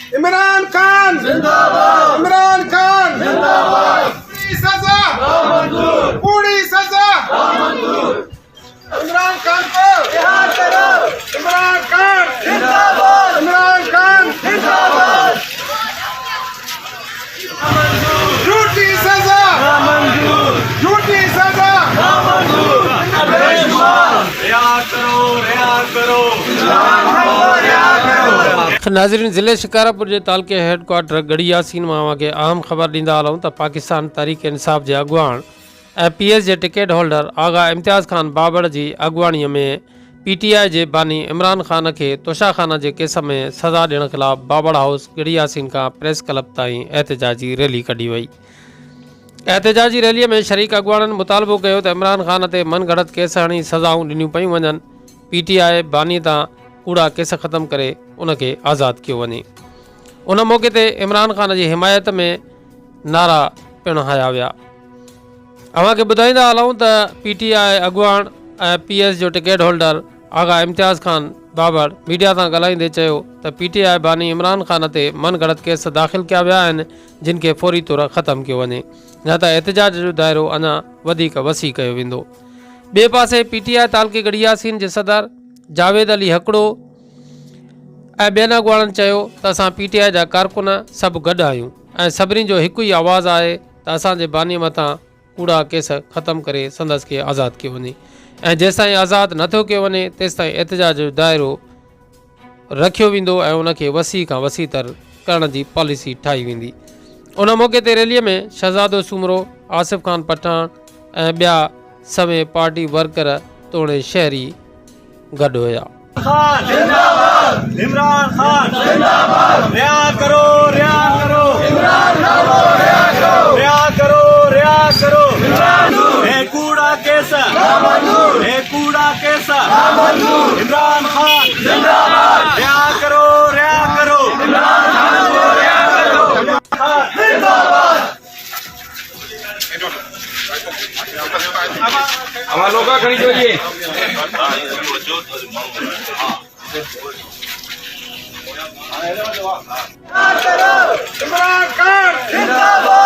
इमरान खान जिंदाबाद, इमरान खान जिंदाबाद। पूरी सजा नामंजूर, पूरी सजा नामंजूर। इमरान खान को रिहा करो, इमरान खान जिंदाबाद, इमरान खान जिंदाबाद। झूठी सजा नामंजूर, झूठी सजा नामंजूर। रिहा करो, रिहा करो, रिहा करो। नाज़रीन, ज़िले शिकारपुर के तालके हेडक्वार्टर गढ़ी यासीन मां के अहम ख़बर ॾींदा हलूं त पाकिस्तान तहरीक इंसाफ़ के अगवान PS के टिकट होल्डर आगा इम्तियाज़ खान बाबर की अगवानी में PTI के बानी इमरान खान के तोशाखाना के केस में सज़ा ॾियण खिलाफ़ बाबर हाउस गढ़ी यासीन का प्रेस क्लब ताईं एहतजाजी रैली कढी वई। एहतजाजी रैली में शरीक अगवाननि मुतालबो किया तो इमरान खान ते मन घड़त केस हणी सज़ाऊं ॾिनियूं पयूं वञनि। PTI बानी तां कूड़ा केस ख़त्म करे उनके आज़ाद किया वञे। उन मौके ते इमरान खान की हिमायत में नारा पिण हया विया। अवां खे ॿुधाईंदा हलूं त PTI अगवान PS जो टिकट होल्डर आगा इम्तियाज़ खान बाबर मीडिया सां ॻाल्हाईंदे चयो त PTI बानी इमरान खान ते मन घड़त केस दाख़िल किया विया आहिनि जिन खे फौरी तौर ख़त्म कियो वञे न त एहतजाज जो दायरो अञा वधीक वसी कयो वेंदो। ॿिए पासे PTI तालके गढ़ी यासीन जे सदर जावेद अली हकड़ो ऐं ॿियनि अगवाननि चयो त असां PTI जा कारकुन सभु गॾु आहियूं ऐं सभिनी जो हिकु ई आवाज़ु आहे त असांजे बानी मथां कूड़ा केस ख़त्म करे संदसि खे आज़ादु कयो वञे ऐं जेसिताईं आज़ादु नथो कयो वञे तेसिताईं एहतजाज जो दाइरो रखियो वेंदो ऐं उनखे वसी खां वसीतर करण जी पॉलिसी ठाही वेंदी। उन मौके ते रैलीअ में शहज़ादो सुमरो, आसिफ़ खान पठान ऐं ॿिया समें पार्टी वर्कर तोड़े शहरी गॾु हुया। जिंदाबाद, इमरान खान जिंदाबाद। रिहा करो, रिहा करो, इमरान खान को रिहा करो, रिहा करो, रिहा करो, इमरान। है कूड़ा केस नामंजूर, है कूड़ा केस नामंजूर। इमरान खान जिंदाबाद, रिहा करो, रिहा करो, इमरान खान को रिहा करो, जिंदाबाद। हमारा लोग खड़ी चाहिए। इमरान खान जिंदाबाद।